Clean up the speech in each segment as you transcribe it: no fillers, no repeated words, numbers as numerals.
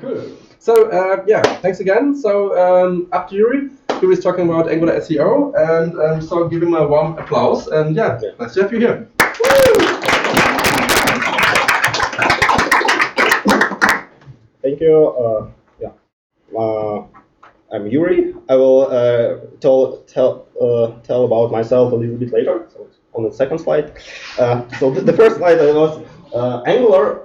Cool. So yeah, thanks again. So up to Yuriy. Yuriy is talking about Angular SEO, and so give him a warm applause. And yeah, nice to have you here. Thank you. I'm Yuriy. I will tell about myself a little bit later. So on the second slide. So the first slide was Angular.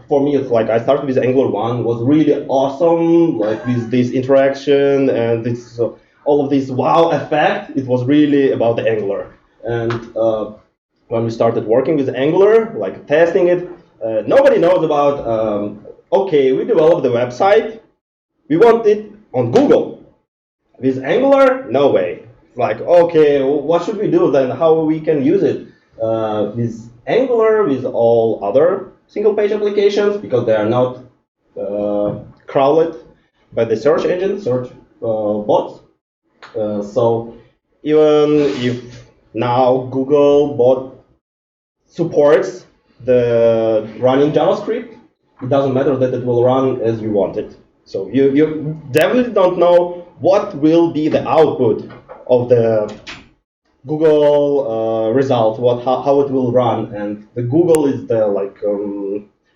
For me, it's like I started with Angular 1. Was really awesome, like with this interaction and this all of this wow effect. It was really about the Angular. And when we started working with Angular, like testing it, nobody knows about. Okay, we developed the website. We want it on Google. With Angular, no way. Like, okay, what should we do then? How we can use it with Angular, with all other single-page applications, because they are not crawled by the search engine, search bots. So even if now Google bot supports the running JavaScript, it doesn't matter that it will run as you want it. So you definitely don't know what will be the output of the Google result, how it will run, and the Google is the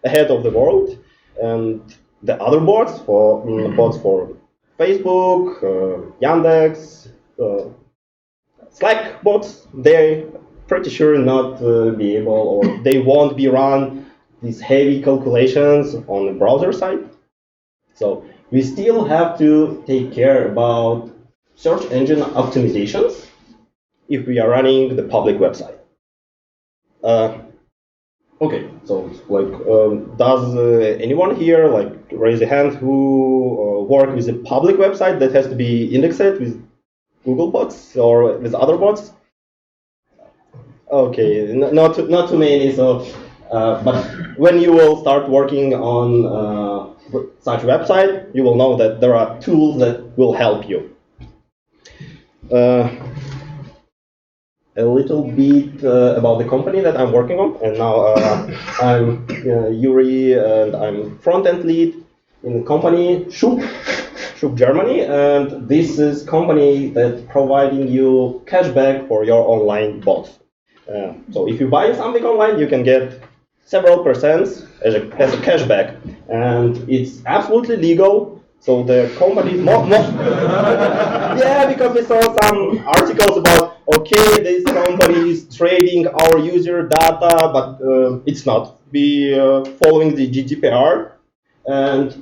ahead of the world, and the other bots for Facebook, Yandex, Slack bots, they pretty sure not be able, or they won't be run these heavy calculations on the browser side. So we still have to take care about search engine optimizations if we are running the public website. Okay, so does anyone here raise a hand who work with a public website that has to be indexed with Google bots or with other bots? Okay, not too many. So, but when you will start working on such website, you will know that there are tools that will help you. A little bit about the company that I'm working on, and now I'm Yuriy, and I'm front-end lead in the company Schub Germany, and this is company that providing you cashback for your online bots. So if you buy something online, you can get several percents as a cashback, and it's absolutely legal. So the company is yeah, because we saw some articles about, okay, this company is trading our user data, but it's not. We following the GDPR, and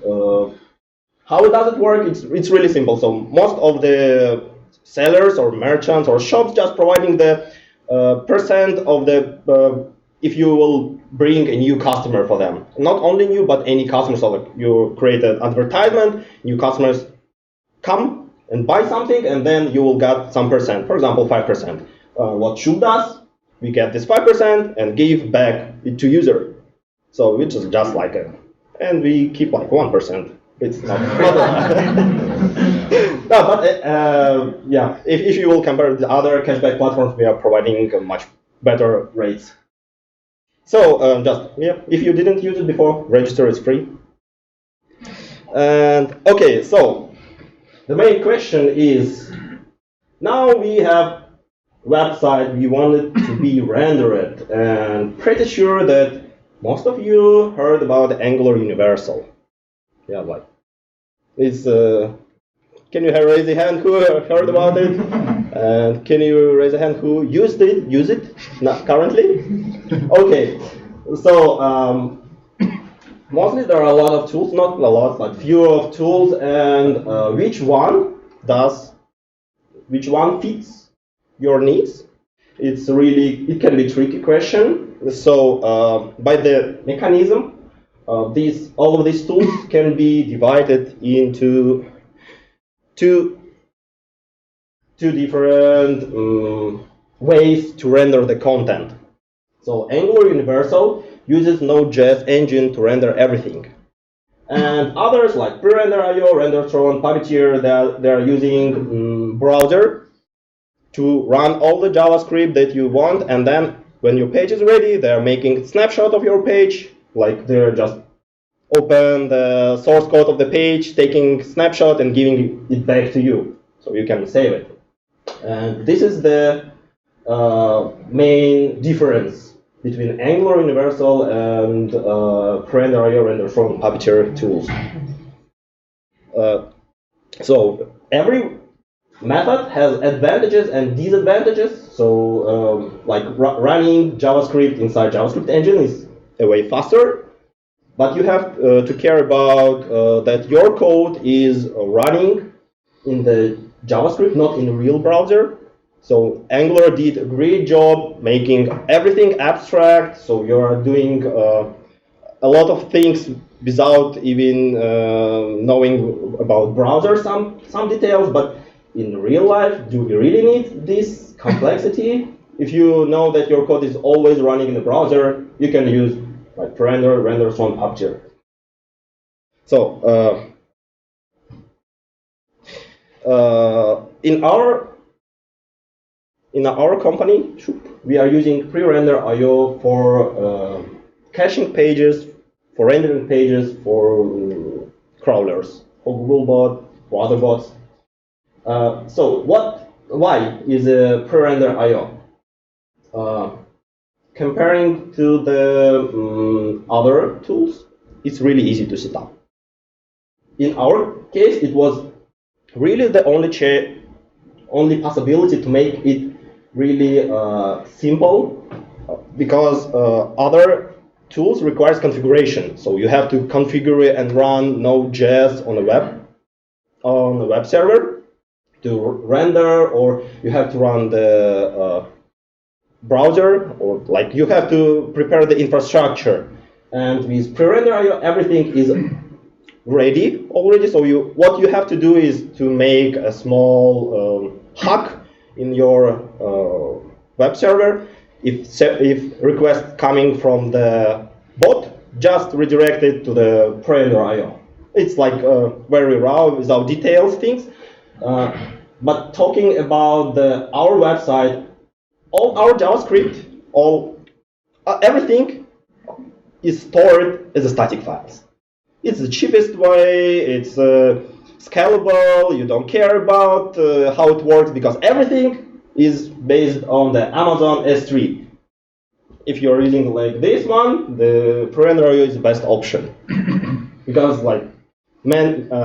how does it work? It's really simple. So most of the sellers or merchants or shops just providing the percent of the if you will bring a new customer for them. Not only new, but any customer. So like you create an advertisement, new customers come and buy something, and then you will get some percent, for example, 5%. What Schub does, we get this 5% and give back it to user. So which is just like and we keep like 1%. It's not a lot. No, but yeah, if you will compare the other cashback platforms, we are providing much better rates. So just if you didn't use it before, register is free. And okay, so the main question is, now we have website, we want it to be rendered, and pretty sure that most of you heard about the Angular Universal. Yeah, like it's. Can you raise a hand who heard about it? And can you raise a hand who use it? Not currently? Okay, so mostly there are a lot of tools, not a lot, but few of tools, and which one fits your needs? It can be a tricky question. So by the mechanism, all of these tools can be divided into two different ways to render the content. So Angular Universal uses Node.js engine to render everything. And others like pre-render.io, RenderTron, Puppeteer, they're using browser to run all the JavaScript that you want, and then when your page is ready, they're making a snapshot of your page, like they're just open the source code of the page, taking snapshot and giving it back to you, so you can save it. And this is the main difference between Angular Universal and Render.io, Render from Puppeteer tools. So every method has advantages and disadvantages. So like running JavaScript inside JavaScript engine is a way faster, but you have to care about that your code is running in the JavaScript, not in the real browser. So Angular did a great job making everything abstract, so you are doing a lot of things without even knowing about browser some details. But in real life, do we really need this complexity? If you know that your code is always running in the browser, you can use like render from Puppeteer. So in our company, we are using pre-render.io for caching pages, for rendering pages, for crawlers, for Googlebot, for other bots. So why is pre-render.io? Comparing to the other tools, it's really easy to set up. In our case, it was really the only possibility to make it really simple, because other tools requires configuration. So you have to configure and run Node.js on a web server to render, or you have to run the browser, or like you have to prepare the infrastructure. And with pre-render.io, everything is ready already. So what you have to do is to make a small hook in your web server. If request coming from the bot, just redirect it to the pre-render.io. It's like very raw, without details things. But talking about our website, all our JavaScript, everything is stored as a static files. It's the cheapest way. It's scalable. You don't care about how it works, because everything is based on the Amazon S3. If you're using like this one, the pre-render.io is the best option, because like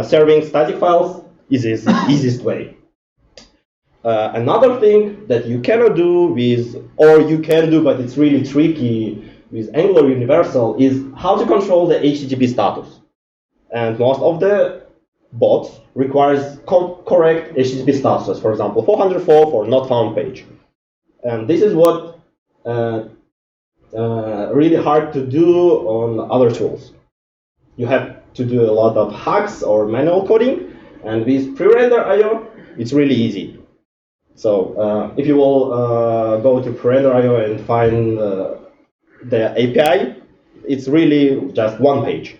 serving static files is the easiest way. Another thing that you cannot do with, or you can do, but it's really tricky with Angular Universal, is how to control the HTTP status. And most of the bots requires correct HTTP statuses. For example, 404 for not found page. And this is what really hard to do on other tools. You have to do a lot of hacks or manual coding, and with pre-render.io, it's really easy. So if you will go to pre-render.io and find the API, it's really just one page.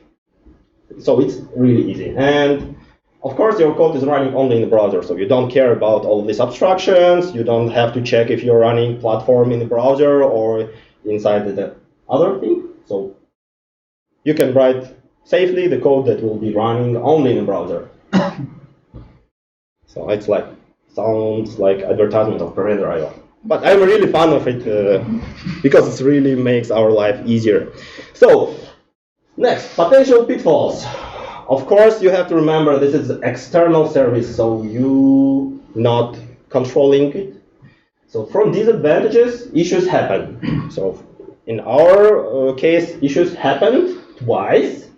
So it's really easy. And of course, your code is running only in the browser, so you don't care about all of these abstractions. You don't have to check if you're running platform in the browser or inside the other thing. So you can write safely the code that will be running only in the browser. So it's like, sounds like advertisement of pre-render.io. But I'm really fan of it because it really makes our life easier. So next, potential pitfalls. Of course, you have to remember this is external service, so you not controlling it. So from disadvantages, issues happen. So in our case, issues happened twice,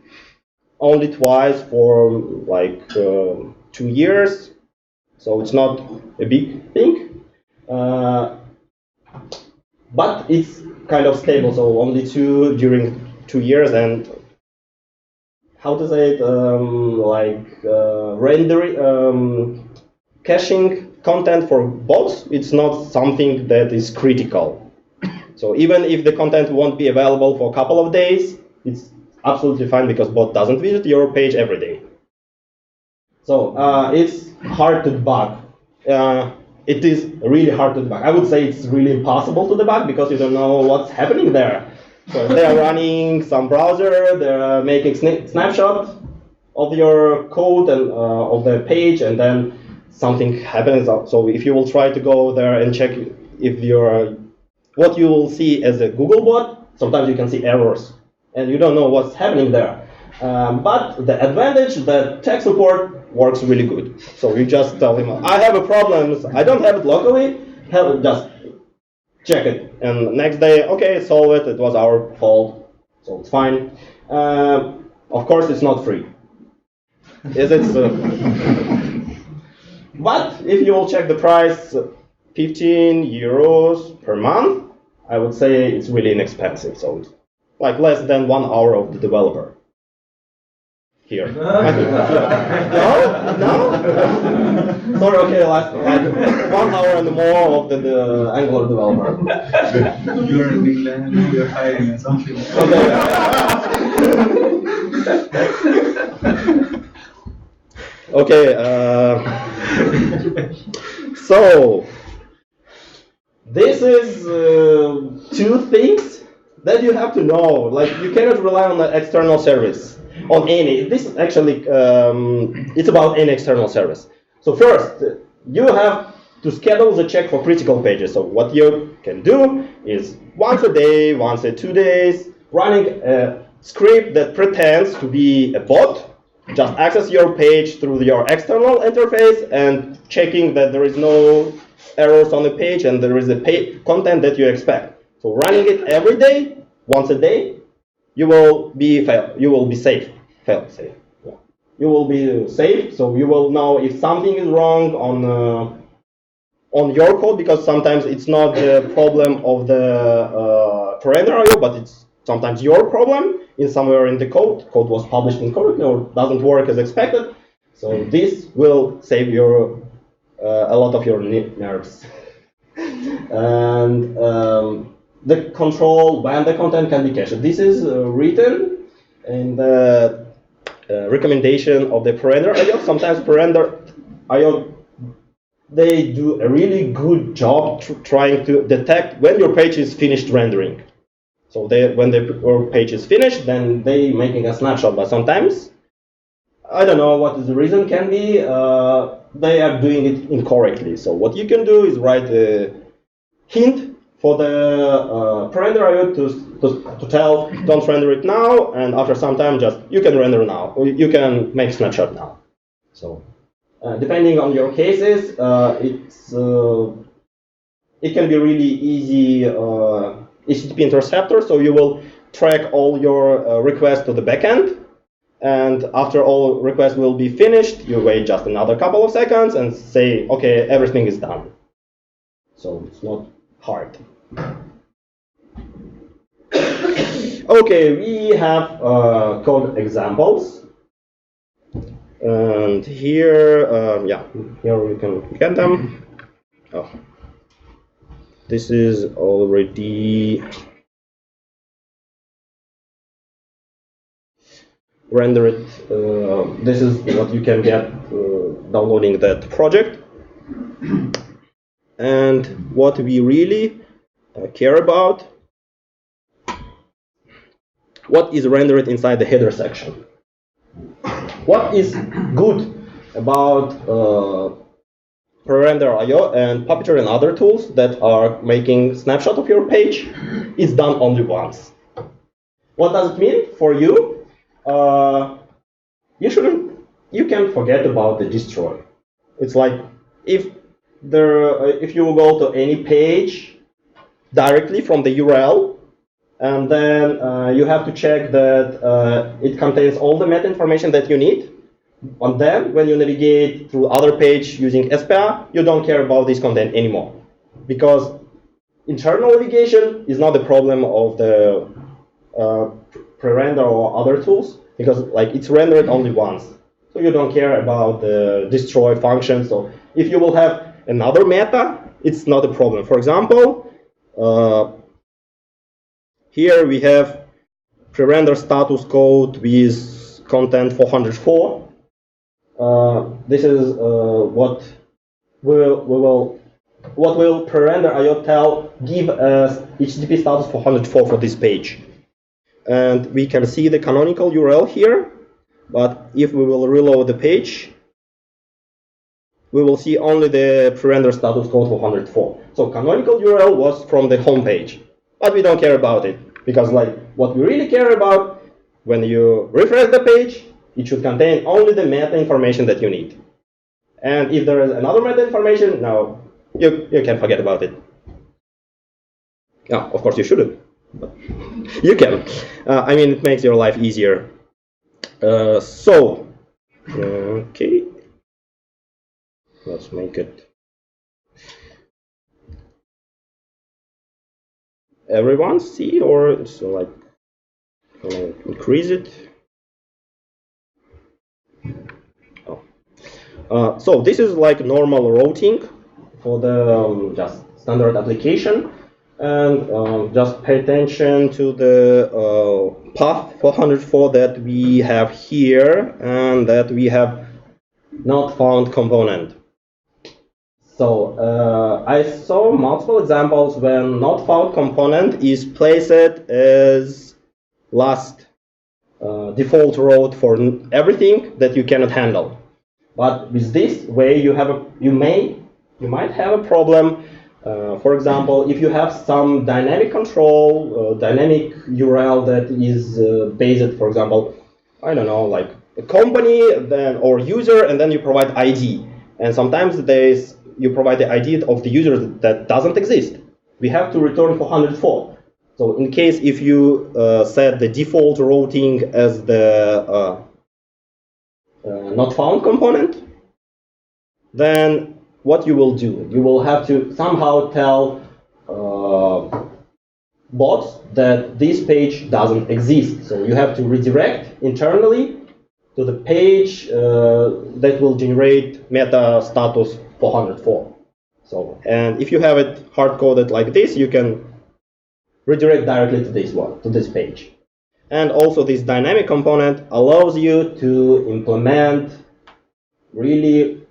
only twice for like 2 years. So it's not a big thing, but it's kind of stable. So only two during 2 years, and how to say it, rendering, caching content for bots. It's not something that is critical. So even if the content won't be available for a couple of days, it's absolutely fine, because bot doesn't visit your page every day. So it's hard to debug. It is really hard to debug. I would say it's really impossible to debug, because you don't know what's happening there. So they are running some browser, they're making snapshot of your code and of the page, and then something happens. So if you will try to go there and check if what you will see as a Google bot, sometimes you can see errors, and you don't know what's happening there. But the advantage that tech support works really good. So you just tell him, I have a problem, I don't have it locally, just check it. And next day, okay, solve it, it was our fault, so it's fine. Of course, it's not free. Is it? But if you will check the price, 15 euros per month, I would say it's really inexpensive. So it's like less than 1 hour of the developer. Here. No? Sorry, okay, last 1 hour and more of the Angular developer. You're in England, you're hiring or something. Okay, so this is two things that you have to know. Like, you cannot rely on the external service, on any. This actually, it's about any external service. So first, you have to schedule the check for critical pages. So what you can do is once a day, once in 2 days, running a script that pretends to be a bot. Just access your page through your external interface and checking that there is no errors on the page and there is the content that you expect. So running it every day, once a day, you will be safe. Safe. Yeah. You will be safe, so you will know if something is wrong on your code, because sometimes it's not the problem of the parameter IO, but it's sometimes your problem in somewhere in the code. Code was published incorrectly or doesn't work as expected. So this will save your a lot of your nerves. And the control when the content can be cached. This is written in the recommendation of the parameter IO. Sometimes parameter IO, they do a really good job trying to detect when your page is finished rendering. So when your page is finished, then they making a snapshot. But sometimes, I don't know what the reason can be, they are doing it incorrectly. So what you can do is write a hint for the parameter IO to tell, don't render it now, and after some time, just you can render now, or you can make snapshot now. So depending on your cases, it can be really easy. HTTP interceptor, so you will track all your requests to the backend, and after all requests will be finished, you wait just another couple of seconds and say, okay, everything is done. So it's not hard. Okay, we have code examples, and here, here we can get them. Oh. This is already rendered. This is what you can get downloading that project. And what we really care about, what is rendered inside the header section. What is good about Render IO and Puppeteer and other tools that are making snapshot of your page is done only once. What does it mean for you? You can forget about the destroy. It's like if you go to any page directly from the URL, and then you have to check that it contains all the meta information that you need. And then, when you navigate through other page using SPA, you don't care about this content anymore, because internal navigation is not the problem of the pre-render or other tools, because like it's rendered only once, so you don't care about the destroy function. So if you will have another meta, it's not a problem. For example, here we have pre-render status code with content 404. This is what will pre-render IO tell give us HTTP status 404 for this page. and we can see the canonical URL here. But if we will reload the page, we will see only the pre-render status code 404. So canonical URL was from the home page, but we don't care about it, because like what we really care about, when you refresh the page, it should contain only the meta information that you need. And if there is another meta information, no, you can forget about it. Yeah, of course you shouldn't, but you can. I mean, it makes your life easier. Okay, let's make it everyone see, or so like increase it. Oh. So this is like normal routing for the just standard application. And just pay attention to the path 404 that we have here, and that we have not found component. So I saw multiple examples when not found component is placed as last default route for everything that you cannot handle. But with this way, you might have a problem. For example, if you have some dynamic control, dynamic URL that is based, for example, I don't know, like a company then or user, and then you provide ID. And sometimes you provide the ID of the user that doesn't exist. We have to return 404. So in case if you set the default routing as the not found component, then what you will do? You will have to somehow tell bots that this page doesn't exist. So you have to redirect internally to the page that will generate meta status 404. So, and if you have it hard-coded like this, you can redirect directly to this one, to this page. And also this dynamic component allows you to implement really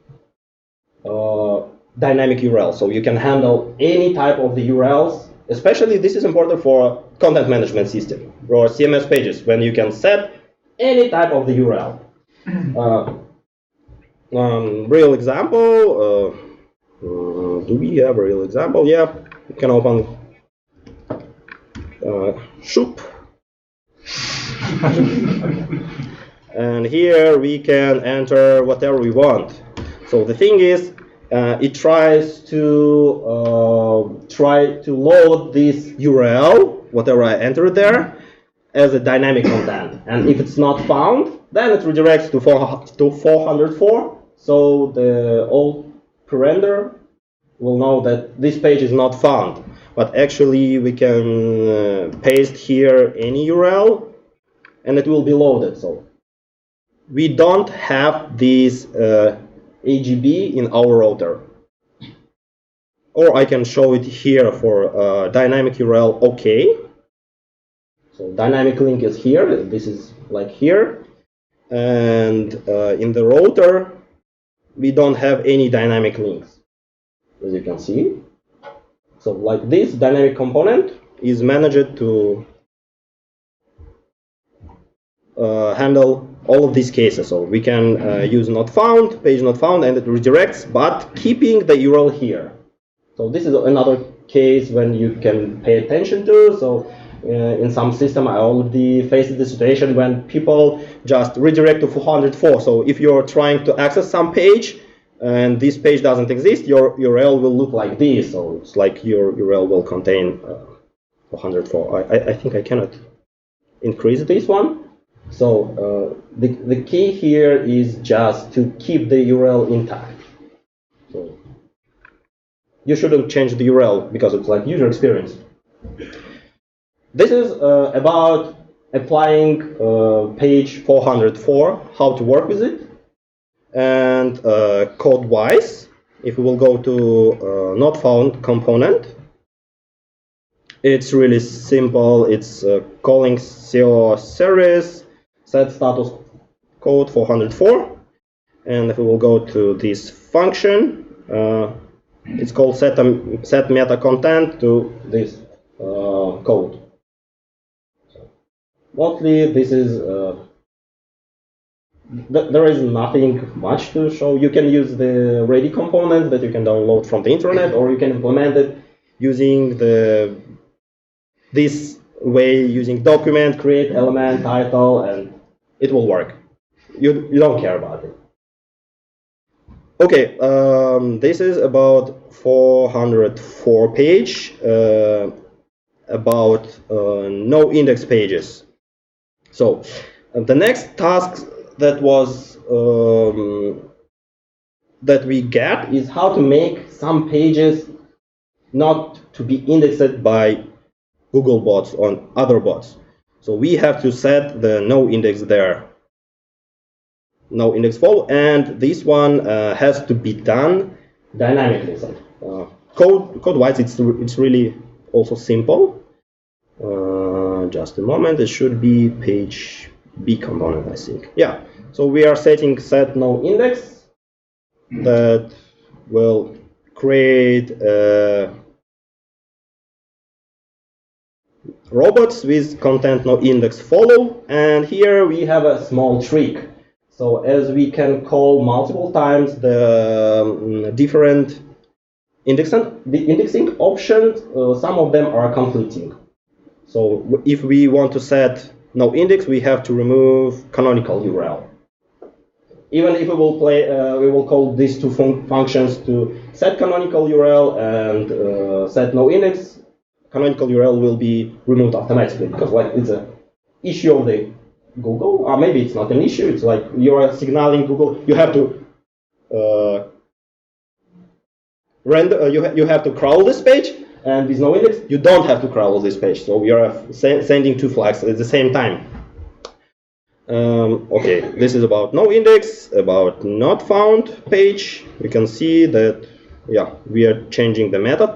dynamic URL. So you can handle any type of the URLs. Especially this is important for content management system or CMS pages, when you can set any type of the URL. Real example. Do we have a real example? Yeah, you can open Shoop. And here we can enter whatever we want. So the thing is, it tries to load this URL, whatever I entered there, as a dynamic content. And if it's not found, then it redirects to 404. So the old pre-render will know that this page is not found. But actually, we can paste here any URL, and it will be loaded. So we don't have this AGB in our router. Or I can show it here for dynamic URL OK. So dynamic link is here. This is like here. And in the router, we don't have any dynamic links, as you can see. So like this dynamic component is managed to handle all of these cases. So we can use not found, page not found, and it redirects, but keeping the URL here. So this is another case when you can pay attention to. So in some system, I already faced the situation when people just redirect to 404. So if you're trying to access some page and this page doesn't exist, your URL will look like this. So it's like your URL will contain 404. I think I cannot increase this one. So the key here is just to keep the URL intact. So you shouldn't change the URL because it's like user experience. This is about applying page 404, how to work with it. And code-wise, if we will go to not found component, it's really simple. It's calling SEO service, set status code 404. And if we will go to this function, it's called set meta content to this code. mostly this is there is nothing much to show. You can use the ready component that you can download from the internet, or you can implement it using this way, using document, create element, title, and it will work. You don't care about it. Okay, this is about 404 page about no index pages. So the next task that was that we get is how to make some pages not to be indexed by Google bots on other bots. So we have to set the no index there, no index follow, and this one has to be done dynamically. So code-wise, it's really also simple. Just a moment, it should be page B component, I think. Yeah. So we are setting set no index that will create robots with content no index follow, and here we have a small trick. So as we can call multiple times the different indexing options, some of them are conflicting. So if we want to set no index, we have to remove canonical URL. Even if we will call these two functions to set canonical URL and set no index, canonical URL will be removed automatically, because like it's an issue of the Google, or maybe it's not an issue. It's like you are signaling Google. You have to render. You have to crawl this page, and with no index, you don't have to crawl this page. So we are sending two flags at the same time. Okay, this is about no index, about not found page. We can see that, yeah, we are changing the method.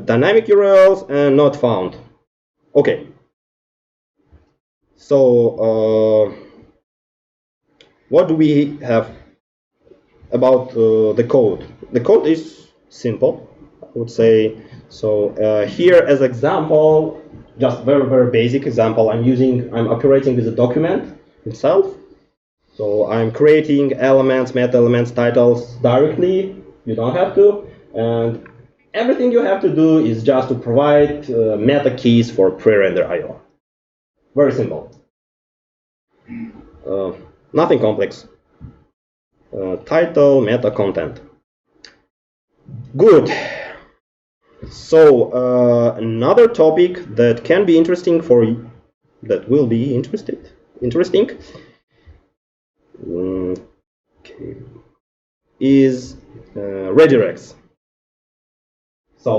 Dynamic URLs and not found. Okay. So what do we have about the code? The code is simple, I would say. So here as example, just very basic example, I'm operating with a document itself. So I'm creating elements, meta elements, titles directly. You don't have to, and everything you have to do is just to provide meta keys for pre-render I/O. Very simple. Nothing complex. Title, meta content. Good. So another topic that can be interesting for you, that will be interesting, okay, is redirects. So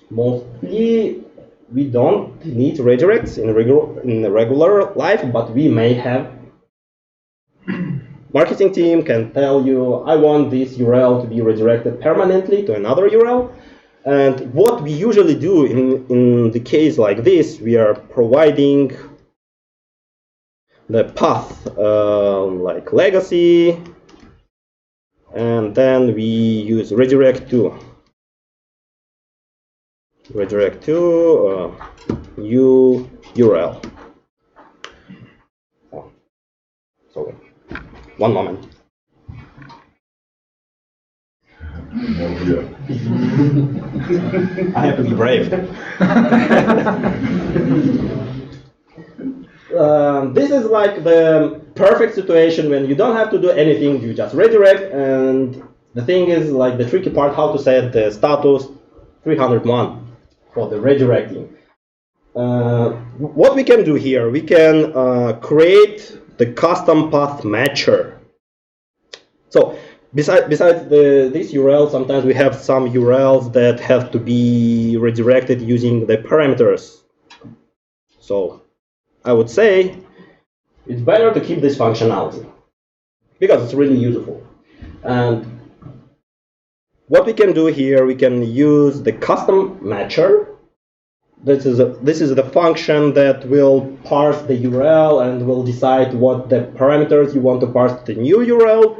mostly we don't need redirects in the regular life, but we may have. Marketing team can tell you, I want this URL to be redirected permanently to another URL. And what we usually do in the case like this, we are providing the path like legacy, and then we use redirect to new URL. Oh, sorry, one moment. I have to be brave. This is like the perfect situation when you don't have to do anything, you just redirect, and the thing is like the tricky part, how to set the status 301 for the redirecting. What we can do here, we can create the custom path matcher. So besides this URL, sometimes we have some URLs that have to be redirected using the parameters. So I would say it's better to keep this functionality because it's really useful. And what we can do here, we can use the custom matcher. This is the function that will parse the URL and will decide what the parameters you want to parse to the new URL.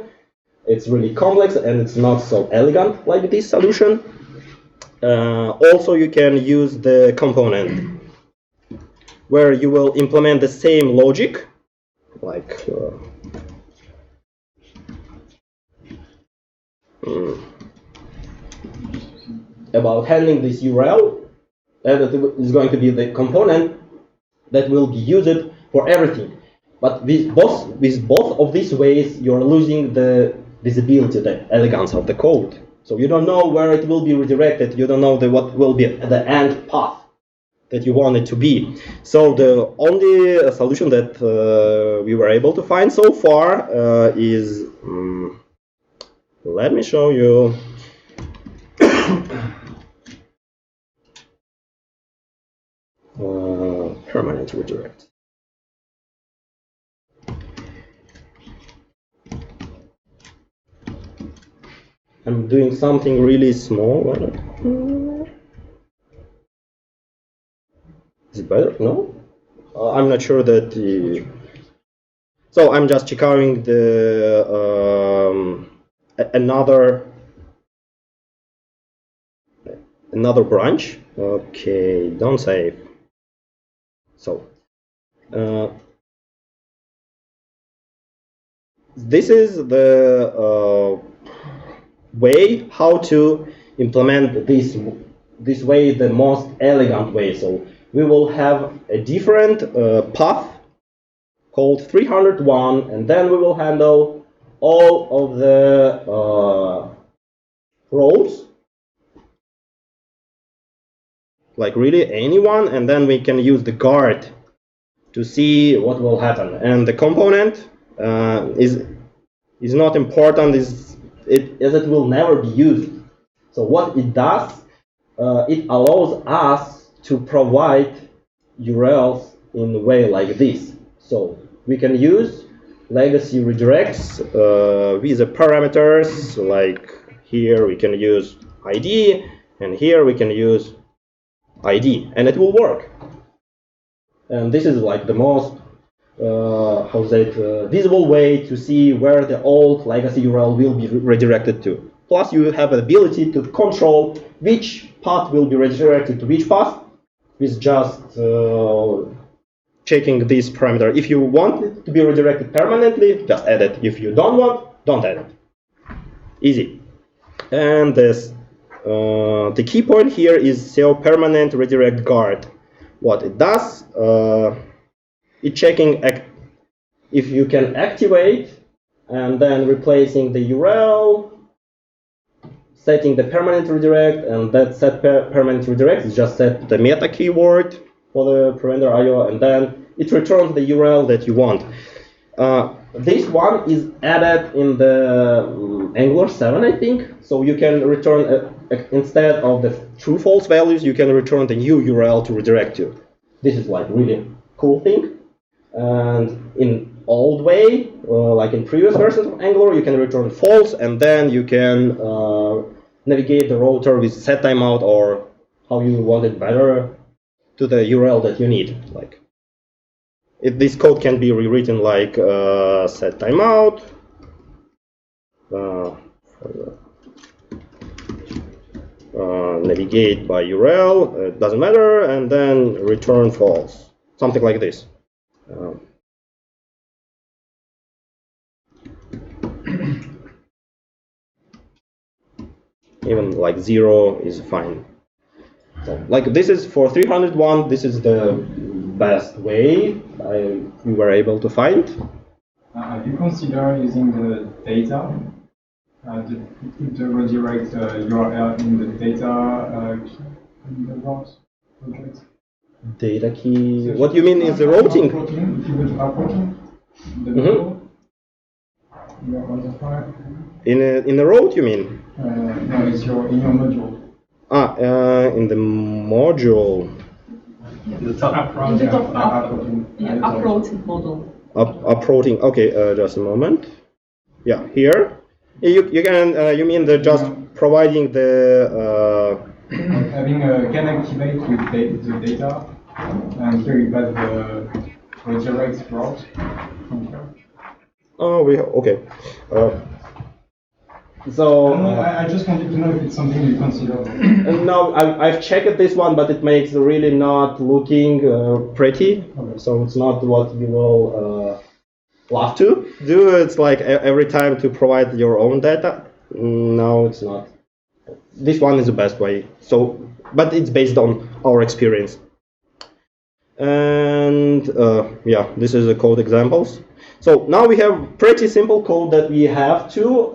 It's really complex and it's not so elegant like this solution. Also, you can use the component. where you will implement the same logic, like about handling this URL, that is going to be the component that will be used for everything. But with both of these ways, you're losing the visibility, the elegance of the code. So you don't know where it will be redirected. You don't know what will be the end path that you want it to be. So the only solution that we were able to find so far is, let me show you. Permanent redirect. I'm doing something really small. Is it better? No? I'm not sure that the... So I'm just checking the another branch. Okay, don't save. So this is the way how to implement this way, the most elegant way. So we will have a different path called 301, and then we will handle all of the rows, like really anyone, and then we can use the guard to see what will happen. And the component is not important, as it will never be used. So what it does, it allows us to provide URLs in a way like this. So we can use legacy redirects with the parameters, like here we can use ID, and here we can use ID, and it will work. And this is like the most visible way to see where the old legacy URL will be redirected to. Plus, you have the ability to control which path will be redirected to which path with just checking this parameter. If you want it to be redirected permanently, just add it. If you don't want, don't add it. Easy. And this, the key point here is SEO permanent redirect guard. What it does, it's checking if you can activate and then replacing the URL, setting the permanent redirect, and that set permanent redirect is just set the meta keyword for the preventer IO, and then it returns the URL that you want. This one is added in the Angular 7, I think. So you can return, instead of the true-false values, you can return the new URL to redirect to. This is like really cool thing. And in old way, like in previous versions of Angular, you can return false, and then you can navigate the router with set timeout, or how you want it better, to the URL that you need. Like, if this code can be rewritten like set timeout, navigate by URL, it doesn't matter, and then return false, something like this. Even like 0 is fine. So, like, this is for 301, this is the best way we were able to find. Have you considered using the data to redirect URL in the data in the routes project? Data key. What do you mean is the routing? If you go to approaching the middle, you are on the file. In the route, you mean? No, it's in your module. In the module. The top approaching. Uploading model. Uploading. Okay, just a moment. Yeah, here. You can. You mean the just providing the. Having can activate with the data, and here you got the redirect route from here. Oh, okay. So I just wanted to know if it's something you consider. no, I've checked this one, but it makes really not looking pretty. Okay. So it's not what you will love to do. It's like every time to provide your own data. No, it's not. This one is the best way. So, but it's based on our experience. And yeah, this is the code examples. So now we have pretty simple code that we have to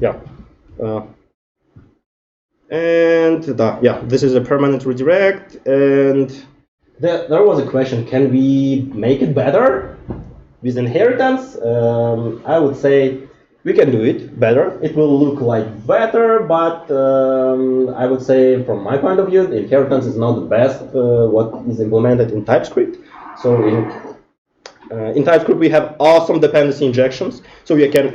yeah, this is a permanent redirect, and there was a question: can we make it better with inheritance? I would say we can do it better. It will look like better, but I would say from my point of view, the inheritance is not the best what is implemented in TypeScript. So in TypeScript, we have awesome dependency injections. So you can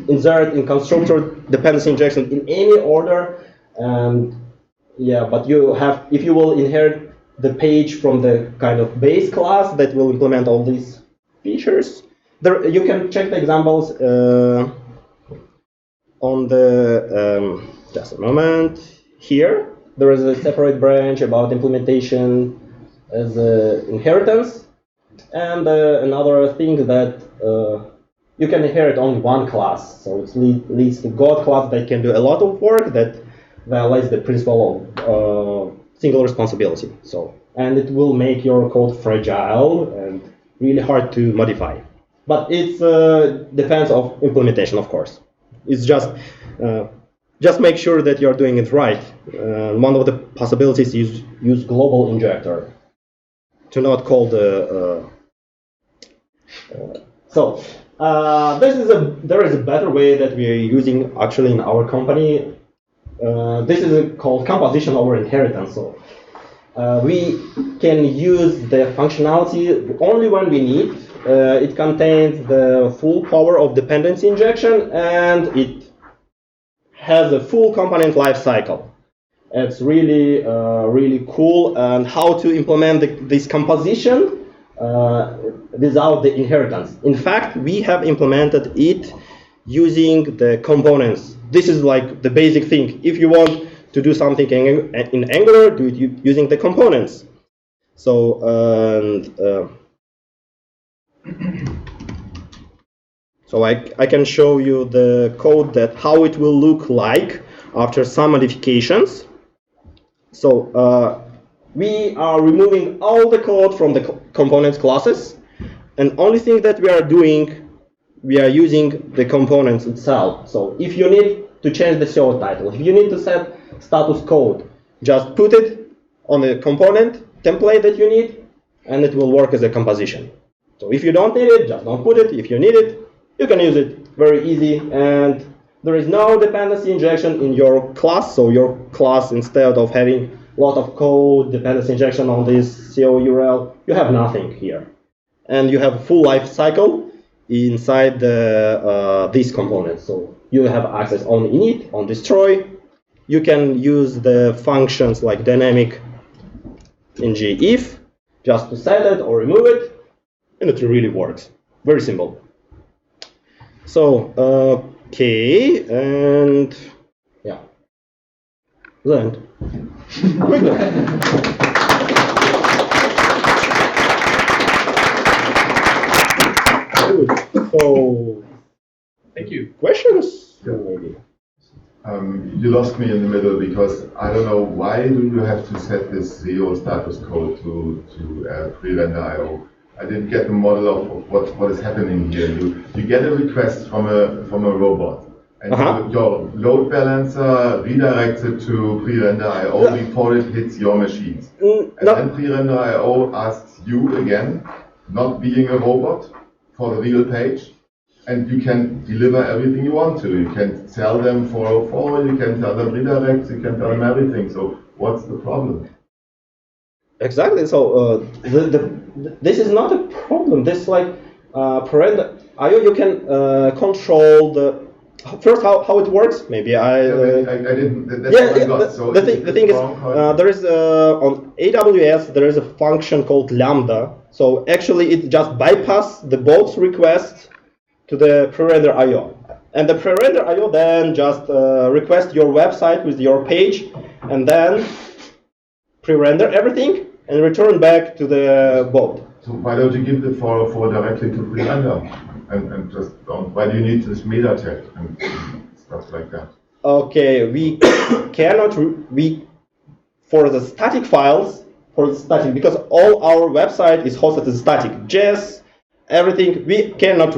insert in constructor dependency injection in any order. Yeah, but you have, if you will inherit the page from the kind of base class that will implement all these features, there you can check the examples on the just a moment. Here, there is a separate branch about implementation as inheritance. And another thing that you can inherit only one class, so it leads to God class that can do a lot of work that violates the principle of single responsibility. So, and it will make your code fragile and really hard to modify. But it depends on implementation, of course. It's just make sure that you're doing it right. One of the possibilities is use global injector to not call the there is a better way that we are using actually in our company. This is called composition over inheritance. So we can use the functionality only when we need. It contains the full power of dependency injection, and it has a full component lifecycle. It's really really cool. And how to implement this composition without the inheritance. In fact, we have implemented it using the components. This is like the basic thing. If you want to do something in Angular, do it using the components. So so I can show you the code that how it will look like after some modifications. So we are removing all the code from the components classes, and only thing that we are doing, we are using the components itself. So if you need to change the SEO title, if you need to set status code, just put it on the component template that you need, and it will work as a composition. So if you don't need it, just don't put it. If you need it, you can use it. Very easy, and there is no dependency injection in your class. So your class, instead of having a lot of code, dependency injection on this SEO URL, you have nothing here. And you have a full life cycle inside these components. So you have access on init, on destroy. You can use the functions like dynamic if just to set it or remove it, and it really works. Very simple. So, okay, and yeah, the end. So, Thank you. questions? Maybe. You lost me in the middle because I don't know why do you have to set this SEO status code to pre-render IO. I didn't get the model of what is happening here. You get a request from a robot, and your load balancer redirects it to pre-render IO before it hits your machines. And then pre-render IO asks you again, not being a robot, for the real page. And you can deliver everything you want to. You can tell them 404, you can tell them redirects, you can tell them everything. So what's the problem? Exactly. So this is not a problem. This like pre-render IO, you can control the first how it works. Maybe I didn't. That's what I got. So the thing is there is on AWS there is a function called Lambda. So actually it just bypasses the bot's request to the pre-render IO. And the pre-render IO then just request your website with your page, and then pre-render everything and return back to the bot. So why don't you give the 404 directly to pre-render? And just don't, why do you need this meta tag and stuff like that? Okay, we cannot, for the static files, because all our website is hosted as static. JS, everything, we cannot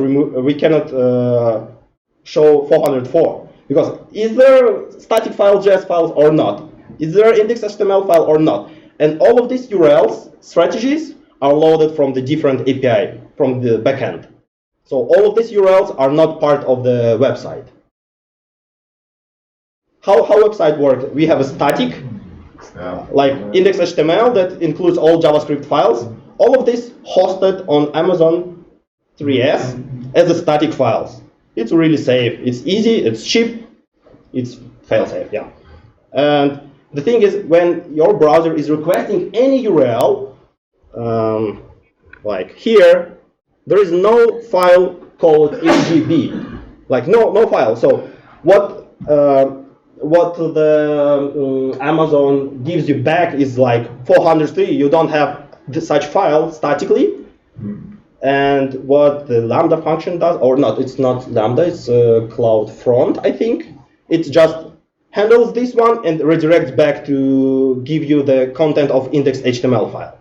show 404. Because is there static file JS files or not? Is there index.html file or not? And all of these URLs, strategies, are loaded from the different API, from the backend. So all of these URLs are not part of the website. How website works? We have a static, like index.html that includes all JavaScript files. All of this hosted on Amazon 3S as a static files. It's really safe. It's easy. It's cheap. It's fail-safe. Yeah. And the thing is, when your browser is requesting any URL, like here, there is no file called HGB, like no file. So what the Amazon gives you back is like 403. You don't have such file statically. And what the Lambda function does, or not, it's not Lambda, it's CloudFront, I think. It just handles this one and redirects back to give you the content of index.html file.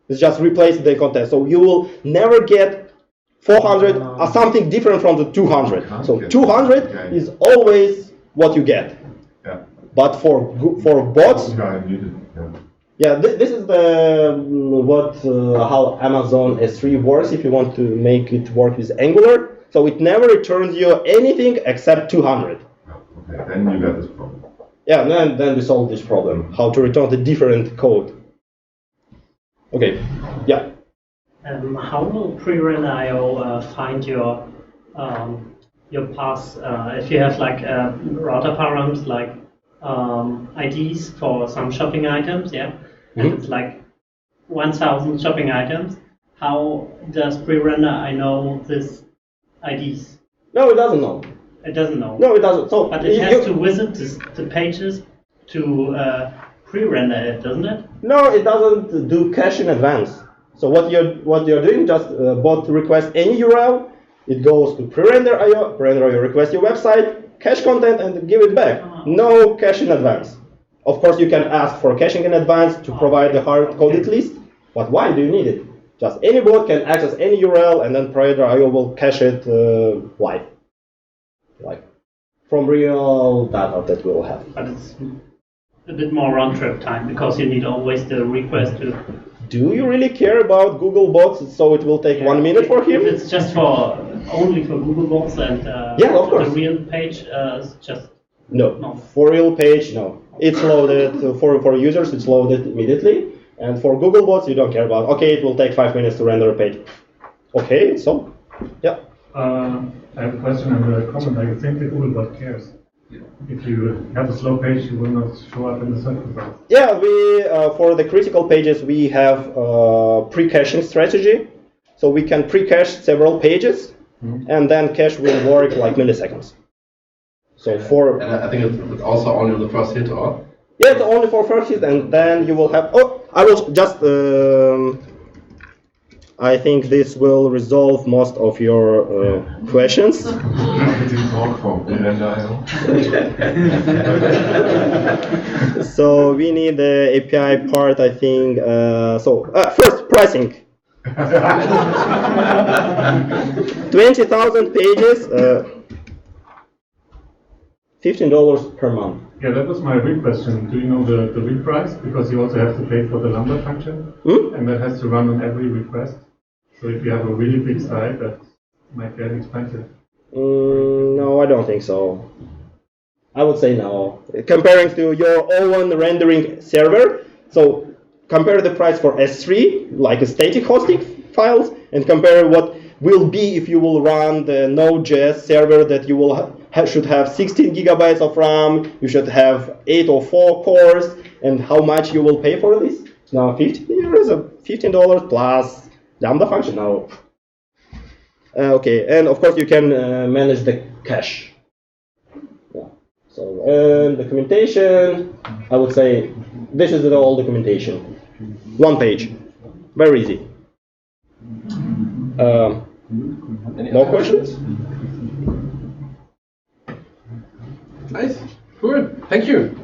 It's just replace the content. So you will never get 400 or something different from the 200. So 200 is always what you get. Yeah. But for bots, this is the how Amazon S3 works. If you want to make it work with Angular, so it never returns you anything except 200. Okay, then you got this problem. Yeah, then we solve this problem. How to return the different code. Okay, yeah. How will pre-render IO find your path if you have like router params like IDs for some shopping items, yeah? And it's like 1,000 shopping items. How does pre-render I know this IDs? No, it doesn't know. It doesn't know. No, it doesn't. So but it has to visit the pages to pre-render it, doesn't it? No, it doesn't do cache in advance. So what you're doing, just bot request any URL, it goes to pre-render IO, pre-render IO request your website, cache content, and give it back. No cache in advance. Of course, you can ask for caching in advance to provide the hard-coded list, but why do you need it? Just any bot can access any URL, and then pre-render IO will cache it live, like from real data that we'll have. But it's a bit more round-trip time because you need always the request to. Do you really care about Google bots? So it will take 1 minute for him? If it's just only for Google bots and of course. the real page, it's just no. For real page, no. It's loaded for users. It's loaded immediately, and for Google bots, you don't care about. Okay, it will take 5 minutes to render a page. Okay, so yeah. I have a question and a comment. I think the Google bot cares. If you have a slow page, you will not show up in the search results. Yeah, we for the critical pages we have pre-caching strategy, so we can pre-cache several pages, and then cache will work like milliseconds. So and I think it's also only on the first hit, or? Yeah, it's only for first hit, and then you will have. Oh, I will just. I think this will resolve most of your questions. So we need the API part, I think. First, pricing. 20,000 pages, $15 per month. Yeah, that was my real question. Do you know the real price? Because you also have to pay for the Lambda function, and that has to run on every request. So if you have a really big site, that might get expensive. No, I don't think so. I would say no. Comparing to your own rendering server, so compare the price for S3, like a static hosting files, and compare what will be if you will run the Node.js server that you will should have 16 gigabytes of RAM, you should have 8 or 4 cores, and how much you will pay for this? Now, €15 plus Lambda function. Now, Okay, and of course you can manage the cache. Yeah. So, and documentation, I would say this is all documentation. One page, very easy. More questions? Nice, cool, thank you.